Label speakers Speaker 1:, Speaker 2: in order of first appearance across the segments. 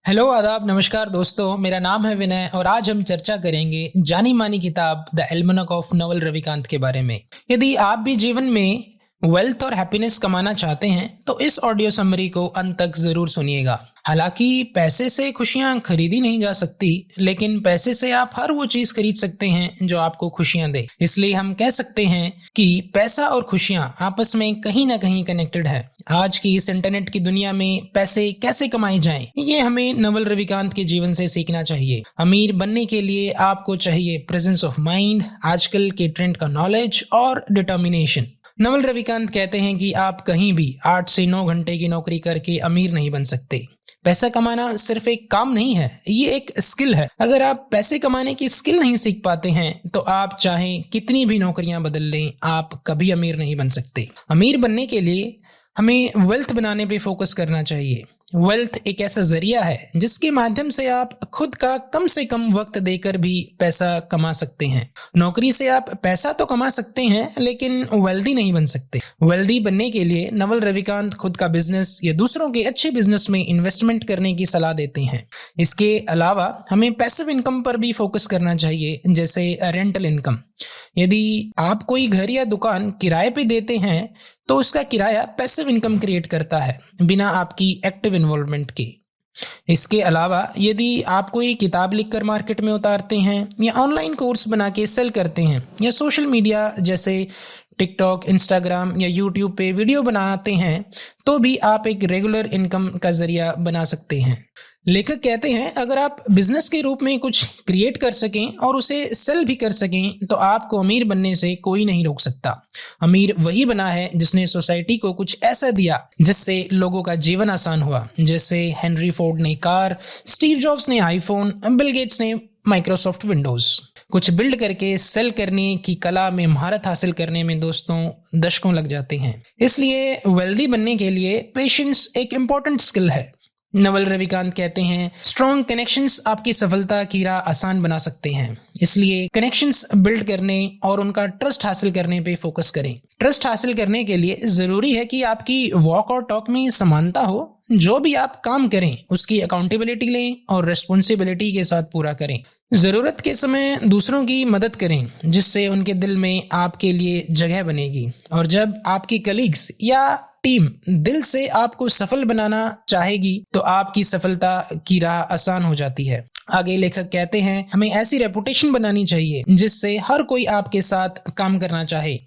Speaker 1: Hello आदाब नमस्कार दोस्तों, मेरा नाम है विनय और आज हम चर्चा करेंगे जानी मानी किताब द एल्मनक ऑफ नवल रविकांत के बारे में। यदि आप भी जीवन में वेल्थ और हैप्पीनेस कमाना चाहते हैं तो इस ऑडियो समरी को अंत तक जरूर सुनिएगा। हालांकि पैसे से खुशियां खरीदी नहीं जा सकती, लेकिन पैसे से आप हर वो चीज खरीद सकते हैं जो आपको खुशियां दे। इसलिए हम कह सकते हैं कि पैसा और खुशियां आपस में कहीं ना कहीं कनेक्टेड है। आज की इस इंटरनेट की दुनिया में पैसे कैसे कमाए जाएं, ये हमें नवल रविकांत के जीवन से सीखना चाहिए। अमीर बनने के लिए आपको चाहिए प्रेजेंस ऑफ माइंड, आजकल के ट्रेंड का नॉलेज और डिटर्मिनेशन। नवल रविकांत कहते हैं कि आप कहीं भी 8 से 9 घंटे की नौकरी करके अमीर नहीं बन सकते। पैसा कमाना सिर्फ एक काम नहीं है, ये एक स्किल है। अगर आप पैसे कमाने की स्किल नहीं सीख पाते हैं तो आप चाहे कितनी भी नौकरियां बदल लें, आप कभी अमीर नहीं बन सकते। अमीर बनने के लिए हमें वेल्थ बनाने पे फोकस करना चाहिए। वेल्थ एक ऐसा जरिया है जिसके माध्यम से आप खुद का कम से कम वक्त देकर भी पैसा कमा सकते हैं। नौकरी से आप पैसा तो कमा सकते हैं, लेकिन वेल्दी नहीं बन सकते। वेल्दी बनने के लिए नवल रविकांत खुद का बिजनेस या दूसरों के अच्छे बिजनेस में इन्वेस्टमेंट करने की सलाह देते हैं। इसके अलावा हमें पैसिव इनकम पर भी फोकस करना चाहिए, जैसे रेंटल इनकम। यदि आप कोई घर या दुकान किराए पे देते हैं तो उसका किराया पैसिव इनकम क्रिएट करता है, बिना आपकी एक्टिव इन्वॉल्वमेंट के। इसके अलावा यदि आप कोई किताब लिखकर मार्केट में उतारते हैं या ऑनलाइन कोर्स बना के सेल करते हैं या सोशल मीडिया जैसे टिकटॉक, इंस्टाग्राम या यूट्यूब पे वीडियो बनाते हैं तो भी आप एक रेगुलर इनकम का जरिया बना सकते हैं। लेखक कहते हैं, अगर आप बिजनेस के रूप में कुछ क्रिएट कर सकें और उसे सेल भी कर सकें तो आपको अमीर बनने से कोई नहीं रोक सकता। अमीर वही बना है जिसने सोसाइटी को कुछ ऐसा दिया जिससे लोगों का जीवन आसान हुआ। जैसे हेनरी फोर्ड ने कार, स्टीव जॉब्स ने आईफोन, बिल गेट्स ने माइक्रोसॉफ्ट विंडोज। कुछ बिल्ड करके सेल करने की कला में महारत हासिल करने में दोस्तों दशकों लग जाते हैं। इसलिए वेल्दी बनने के लिए पेशेंस एक इम्पोर्टेंट स्किल है। नवल रविकांत कहते हैं, स्ट्रॉन्ग कनेक्शंस आपकी सफलता की राह आसान बना सकते हैं। इसलिए कनेक्शंस बिल्ड करने और उनका ट्रस्ट हासिल करने पे फोकस करें। ट्रस्ट हासिल करने के लिए जरूरी है कि आपकी वॉक और टॉक में समानता हो। जो भी आप काम करें उसकी अकाउंटेबिलिटी लें और रेस्पॉन्सिबिलिटी के साथ पूरा करें। जरूरत के समय दूसरों की मदद करें, जिससे उनके दिल में आपके लिए जगह बनेगी। और जब आपकी कलीग्स या टीम दिल से आपको सफल बनाना चाहेगी तो आपकी सफलता की राह आसान हो जाती है। आगे लेखक कहते हैं, हमें ऐसी रेपुटेशन बनानी चाहिए जिससे हर कोई आपके साथ काम करना चाहे।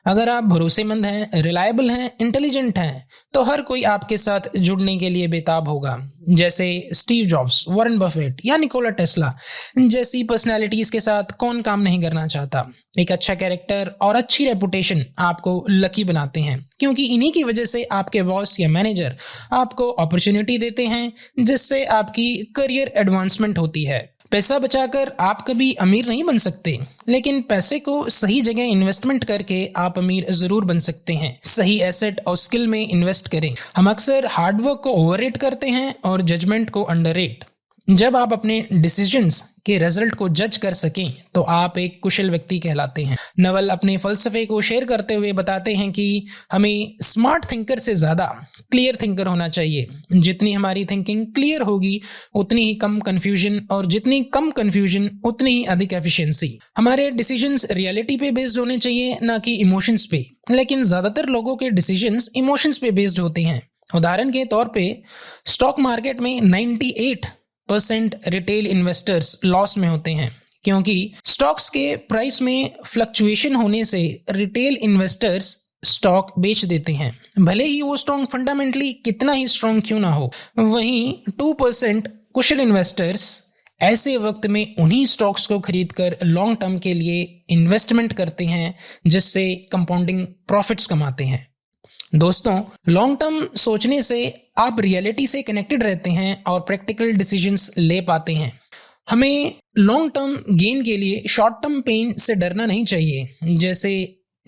Speaker 1: अगर आप भरोसेमंद हैं, रिलायबल हैं, इंटेलिजेंट हैं तो हर कोई आपके साथ जुड़ने के लिए बेताब होगा। जैसे स्टीव जॉब्स, वॉरेन बफेट या निकोला टेस्ला जैसी पर्सनालिटीज के साथ कौन काम नहीं करना चाहता। एक अच्छा कैरेक्टर और अच्छी रेपुटेशन आपको लकी बनाते हैं, क्योंकि इन्हीं की वजह से आपके बॉस या मैनेजर आपको अपॉर्चुनिटी देते हैं, जिससे आपकी करियर एडवांसमेंट होती है। पैसा बचाकर आप कभी अमीर नहीं बन सकते, लेकिन पैसे को सही जगह इन्वेस्टमेंट करके आप अमीर जरूर बन सकते हैं। सही एसेट और स्किल में इन्वेस्ट करें। हम अक्सर हार्डवर्क को ओवररेट करते हैं और जजमेंट को अंडररेट। जब आप अपने डिसीजंस के रिजल्ट को जज कर सकें तो आप एक कुशल व्यक्ति कहलाते हैं। नवल अपने फलसफे को शेयर करते हुए बताते हैं कि हमें स्मार्ट थिंकर से ज्यादा क्लियर थिंकर होना चाहिए। जितनी हमारी थिंकिंग क्लियर होगी उतनी ही कम कंफ्यूजन, और जितनी कम कंफ्यूजन उतनी ही अधिक एफिशिएंसी। हमारे डिसीजंस रियलिटी पे बेस्ड होने चाहिए, ना कि इमोशंस पे। लेकिन ज्यादातर लोगों के डिसीजंस इमोशंस पे बेस्ड होते हैं। उदाहरण के तौर पे स्टॉक मार्केट में 98% रिटेल इन्वेस्टर्स लॉस में होते हैं, क्योंकि स्टॉक्स के प्राइस में फ्लक्चुएशन होने से रिटेल इन्वेस्टर्स स्टॉक बेच देते हैं, भले ही वो स्ट्रॉन्ग फंडामेंटली कितना ही स्ट्रॉन्ग क्यों ना हो। वहीं 2% कुशल इन्वेस्टर्स ऐसे वक्त में उन्हीं स्टॉक्स को खरीदकर लॉन्ग टर्म के लिए इन्वेस्टमेंट करते हैं, जिससे कंपाउंडिंग प्रॉफिट्स कमाते हैं। दोस्तों, लॉन्ग टर्म सोचने से आप रियलिटी से कनेक्टेड रहते हैं और प्रैक्टिकल डिसीजंस ले पाते हैं। हमें लॉन्ग टर्म गेन के लिए शॉर्ट टर्म पेन से डरना नहीं चाहिए। जैसे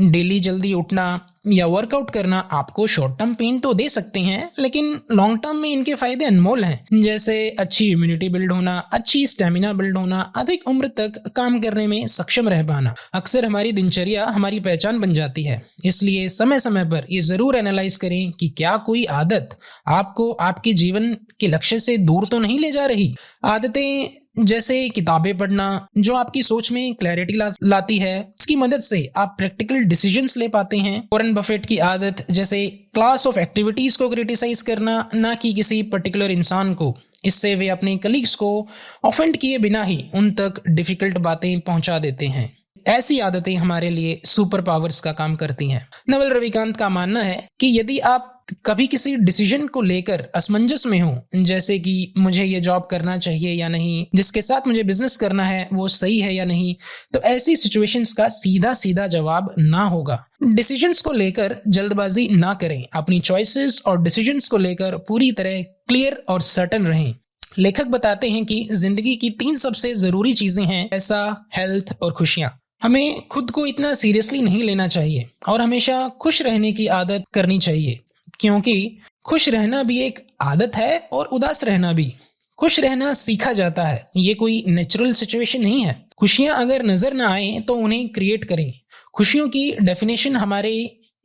Speaker 1: डेली जल्दी उठना या वर्कआउट करना आपको शॉर्ट टर्म पेन तो दे सकते हैं, लेकिन लॉन्ग टर्म में इनके फायदे अनमोल हैं, जैसे अच्छी इम्यूनिटी बिल्ड होना, अच्छी स्टेमिना बिल्ड होना, अधिक उम्र तक काम करने में सक्षम रह पाना। अक्सर हमारी दिनचर्या हमारी पहचान बन जाती है, इसलिए समय समय पर ये जरूर एनालाइज करें कि क्या कोई आदत आपको आपके जीवन के लक्ष्य से दूर तो नहीं ले जा रही। आदतें जैसे किताबें पढ़ना, जो आपकी सोच में क्लैरिटी लाती है, इसकी मदद से आप प्रैक्टिकल डिसीजंस ले पाते हैं। वॉरेन बफेट की आदत जैसे क्लास ऑफ एक्टिविटीज को क्रिटिसाइज करना, ना कि किसी पर्टिकुलर इंसान को। इससे वे अपने कलीग्स को ऑफेंड किए बिना ही उन तक डिफिकल्ट बातें पहुंचा देते हैं। ऐसी आदतें हमारे लिए सुपर पावर्स का काम करती हैं। नवल रविकांत का मानना है कि यदि आप कभी किसी डिसीजन को लेकर असमंजस में हो, जैसे कि मुझे ये जॉब करना चाहिए या नहीं, जिसके साथ मुझे बिजनेस करना है वो सही है या नहीं, तो ऐसी सिचुएशंस का सीधा सीधा जवाब ना होगा। डिसीजंस को लेकर जल्दबाजी ना करें, अपनी चॉइसेस और डिसीजंस को लेकर पूरी तरह क्लियर और सर्टन रहें। लेखक बताते हैं कि जिंदगी की 3 सबसे जरूरी चीजें हैं, पैसा, हेल्थ और खुशियां। हमें खुद को इतना सीरियसली नहीं लेना चाहिए और हमेशा खुश रहने की आदत करनी चाहिए, क्योंकि खुश रहना भी एक आदत है और उदास रहना भी। खुश रहना सीखा जाता है, ये कोई नेचुरल सिचुएशन नहीं है। खुशियां अगर नजर ना आए तो उन्हें क्रिएट करें। खुशियों की डेफिनेशन हमारे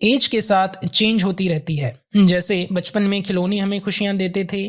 Speaker 1: एज के साथ चेंज होती रहती है। जैसे बचपन में खिलौने हमें खुशियां देते थे,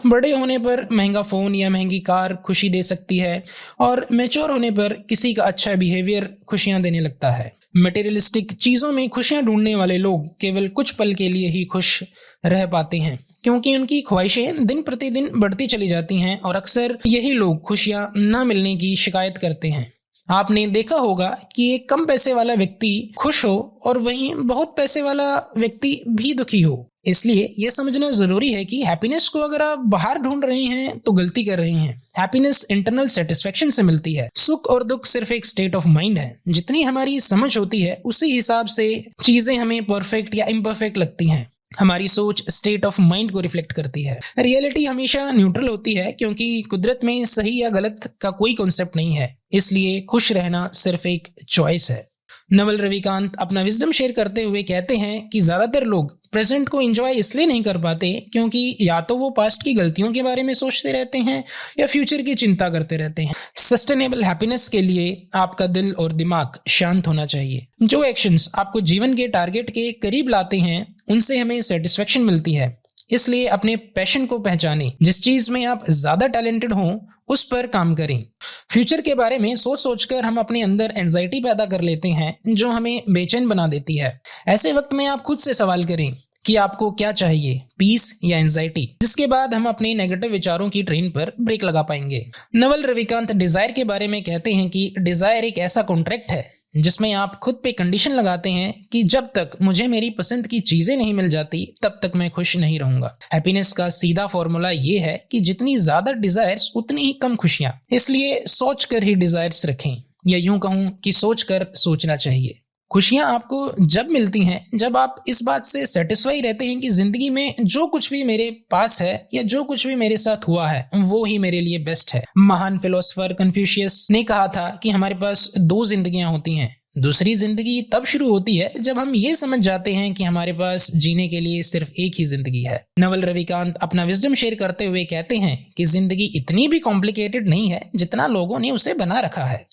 Speaker 1: बड़े होने पर महंगा फोन या महंगी कार खुशी दे सकती है, और मैच्योर होने पर किसी का अच्छा बिहेवियर खुशियां देने लगता है। मटेरियलिस्टिक चीजों में खुशियां ढूंढने वाले लोग केवल कुछ पल के लिए ही खुश रह पाते हैं, क्योंकि उनकी ख्वाहिशें दिन प्रतिदिन बढ़ती चली जाती हैं, और अक्सर यही लोग खुशियां न मिलने की शिकायत करते हैं। आपने देखा होगा कि एक कम पैसे वाला व्यक्ति खुश हो और वहीं बहुत पैसे वाला व्यक्ति भी दुखी हो। इसलिए यह समझना जरूरी है कि हैप्पीनेस को अगर आप बाहर ढूंढ रहे हैं तो गलती कर रहे हैं। हैप्पीनेस इंटरनल सेटिस्फेक्शन से मिलती है। सुख और दुख सिर्फ एक स्टेट ऑफ माइंड है। जितनी हमारी समझ होती है उसी हिसाब से चीजें हमें परफेक्ट या इम्परफेक्ट लगती हैं। हमारी सोच स्टेट ऑफ माइंड को रिफ्लेक्ट करती है। रियलिटी हमेशा न्यूट्रल होती है, क्योंकि कुदरत में सही या गलत का कोई कॉन्सेप्ट नहीं है। इसलिए खुश रहना सिर्फ एक चॉइस है। नवल रविकांत अपना विजडम शेयर करते हुए कहते हैं कि ज्यादातर लोग प्रेजेंट को एंजॉय इसलिए नहीं कर पाते क्योंकि या तो वो पास्ट की गलतियों के बारे में सोचते रहते हैं या फ्यूचर की चिंता करते रहते हैं। सस्टेनेबल हैप्पीनेस के लिए आपका दिल और दिमाग शांत होना चाहिए। जो एक्शंस आपको जीवन के टारगेट के करीब लाते हैं उनसे हमें सेटिस्फेक्शन मिलती है। इसलिए अपने पैशन को पहचानें। जिस चीज में आप ज्यादा टैलेंटेड हो उस पर काम करें। फ्यूचर के बारे में सोच सोचकर हम अपने अंदर एंजाइटी पैदा कर लेते हैं, जो हमें बेचैन बना देती है। ऐसे वक्त में आप खुद से सवाल करें कि आपको क्या चाहिए, पीस या एंजाइटी। जिसके बाद हम अपने नेगेटिव विचारों की ट्रेन पर ब्रेक लगा पाएंगे। नवल रविकांत डिजायर के बारे में कहते हैं कि डिजायर एक ऐसा कॉन्ट्रैक्ट है जिसमें आप खुद पे कंडीशन लगाते हैं कि जब तक मुझे मेरी पसंद की चीजें नहीं मिल जाती तब तक मैं खुश नहीं रहूंगा। हैप्पीनेस का सीधा फॉर्मूला ये है कि जितनी ज्यादा डिजायर्स उतनी ही कम खुशियां। इसलिए सोच कर ही डिजायर्स रखें, या यूं कहूं कि सोच कर सोचना चाहिए। खुशियां आपको जब मिलती हैं जब आप इस बात से सेटिस्फाई रहते हैं कि जिंदगी में जो कुछ भी मेरे पास है या जो कुछ भी मेरे साथ हुआ है वो ही मेरे लिए बेस्ट है। महान फिलोसोफर कन्फ्यूशियस ने कहा था कि हमारे पास 2 जिंदगियां होती हैं। दूसरी जिंदगी तब शुरू होती है जब हम ये समझ जाते हैं कि हमारे पास जीने के लिए सिर्फ एक ही जिंदगी है। नवल रविकांत अपना विजडम शेयर करते हुए कहते हैं कि जिंदगी इतनी भी कॉम्प्लिकेटेड नहीं है जितना लोगों ने उसे बना रखा है।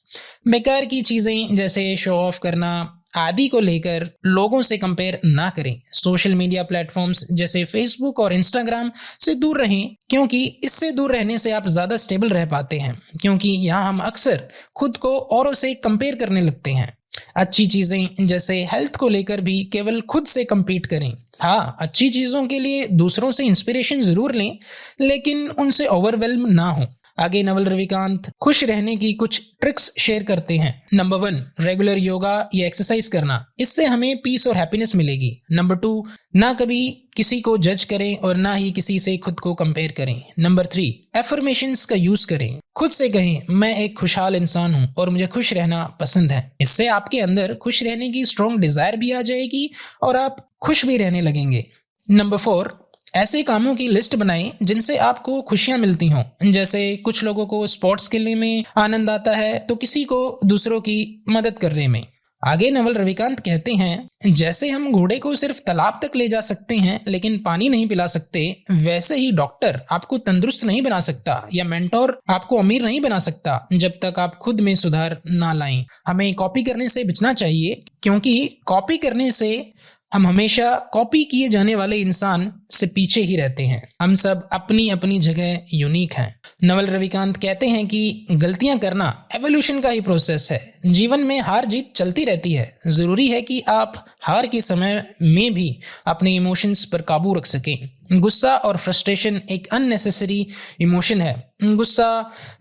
Speaker 1: बेकार की चीजें जैसे शो ऑफ करना आदि को लेकर लोगों से कंपेयर ना करें। सोशल मीडिया प्लेटफॉर्म्स जैसे फेसबुक और इंस्टाग्राम से दूर रहें, क्योंकि इससे दूर रहने से आप ज्यादा स्टेबल रह पाते हैं, क्योंकि यहाँ हम अक्सर खुद को औरों से कंपेयर करने लगते हैं। अच्छी चीजें जैसे हेल्थ को लेकर भी केवल खुद से compete करें। हाँ, अच्छी चीजों के लिए दूसरों से इंस्पिरेशन जरूर लें, लेकिन उनसे ओवरवेल्म ना हो। आगे नवल रविकांत खुश रहने की कुछ ट्रिक्स शेयर करते हैं। नंबर 1, रेगुलर योगा या एक्सरसाइज करना। इससे हमें पीस और हैप्पीनेस मिलेगी। नंबर 2, ना कभी किसी को जज करें और ना ही किसी से खुद को कंपेयर करें। नंबर 3, एफर्मेशंस का यूज करें। खुद से कहें, मैं एक खुशहाल इंसान हूं और मुझे खुश रहना पसंद है। इससे आपके अंदर खुश रहने की स्ट्रॉन्ग डिजायर भी आ जाएगी और आप खुश भी रहने लगेंगे। नंबर 4, ऐसे कामों की लिस्ट बनाएं जिनसे आपको खुशियां मिलती हों। जैसे कुछ लोगों को स्पोर्ट्स खेलने में आनंद आता है तो किसी को दूसरों की मदद करने में। आगे नवल रविकांत कहते हैं, जैसे हम घोड़े को सिर्फ तालाब तक ले जा सकते हैं लेकिन पानी नहीं पिला सकते, वैसे ही डॉक्टर आपको तंदुरुस्त नहीं बना सकता या मेंटोर आपको अमीर नहीं बना सकता जब तक आप खुद में सुधार ना लाएं। हमें कॉपी करने से बचना चाहिए, क्योंकि कॉपी करने से हम हमेशा कॉपी किए जाने वाले इंसान से पीछे ही रहते हैं। हम सब अपनी अपनी जगह यूनिक हैं। नवल रविकांत कहते हैं कि गलतियां करना एवोल्यूशन का ही प्रोसेस है। जीवन में हार जीत चलती रहती है। जरूरी है कि आप हार के समय में भी अपने इमोशंस पर काबू रख सकें। गुस्सा और फ्रस्ट्रेशन एक अननेसेसरी इमोशन है। गुस्सा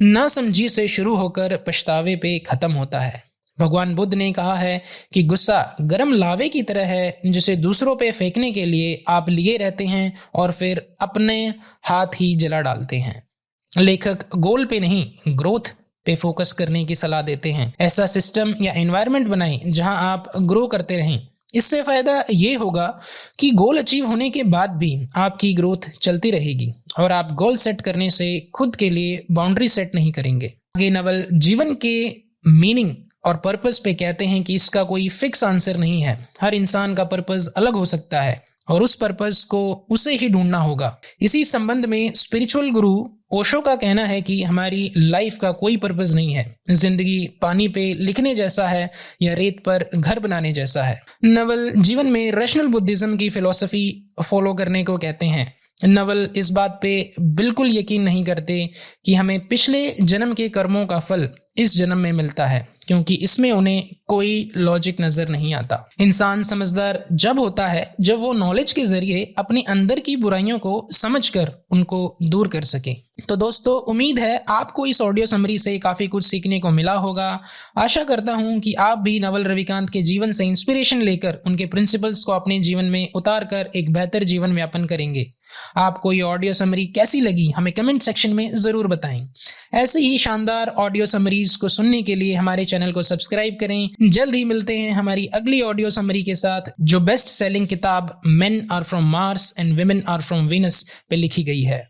Speaker 1: नासमझी से शुरू होकर पछतावे पे खत्म होता है। भगवान बुद्ध ने कहा है कि गुस्सा गर्म लावे की तरह है, जिसे दूसरों पे फेंकने के लिए आप लिए रहते हैं और फिर अपने हाथ ही जला डालते हैं। लेखक गोल पे नहीं, ग्रोथ पे फोकस करने की सलाह देते हैं। ऐसा सिस्टम या एनवायरनमेंट बनाएं जहां आप ग्रो करते रहें। इससे फायदा ये होगा कि गोल अचीव होने के बाद भी आपकी ग्रोथ चलती रहेगी और आप गोल सेट करने से खुद के लिए बाउंड्री सेट नहीं करेंगे। आगे नवल जीवन के मीनिंग और पर्पस पे कहते हैं कि इसका कोई फिक्स आंसर नहीं है। हर इंसान का पर्पस अलग हो सकता है और उस पर्पस को उसे ही ढूंढना होगा। इसी संबंध में स्पिरिचुअल गुरु ओशो का कहना है कि हमारी लाइफ का कोई पर्पस नहीं है। जिंदगी पानी पे लिखने जैसा है या रेत पर घर बनाने जैसा है। नवल जीवन में रैशनल बुद्धिज्म की फिलॉसफी फॉलो करने को कहते हैं। नवल इस बात पे बिल्कुल यकीन नहीं करते कि हमें पिछले जन्म के कर्मों का फल इस जन्म में मिलता है, क्योंकि इसमें उन्हें कोई लॉजिक नजर नहीं आता। इंसान समझदार जब होता है जब वो नॉलेज के जरिए अपने अंदर की बुराइयों को समझकर उनको दूर कर सके। तो दोस्तों, उम्मीद है आपको इस ऑडियो समरी से काफी कुछ सीखने को मिला होगा। आशा करता हूं कि आप भी नवल रविकांत के जीवन से इंस्पिरेशन लेकर उनके प्रिंसिपल्स को अपने जीवन में उतार कर एक बेहतर जीवन यापन करेंगे। आपको ये ऑडियो समरी कैसी लगी हमें कमेंट सेक्शन में जरूर बताएं। ऐसे ही शानदार ऑडियो समरीज को सुनने के लिए हमारे चैनल को सब्सक्राइब करें। जल्द ही मिलते हैं हमारी अगली ऑडियो समरी के साथ, जो बेस्ट सेलिंग किताब men are from Mars and women are from Venus पे लिखी गई है।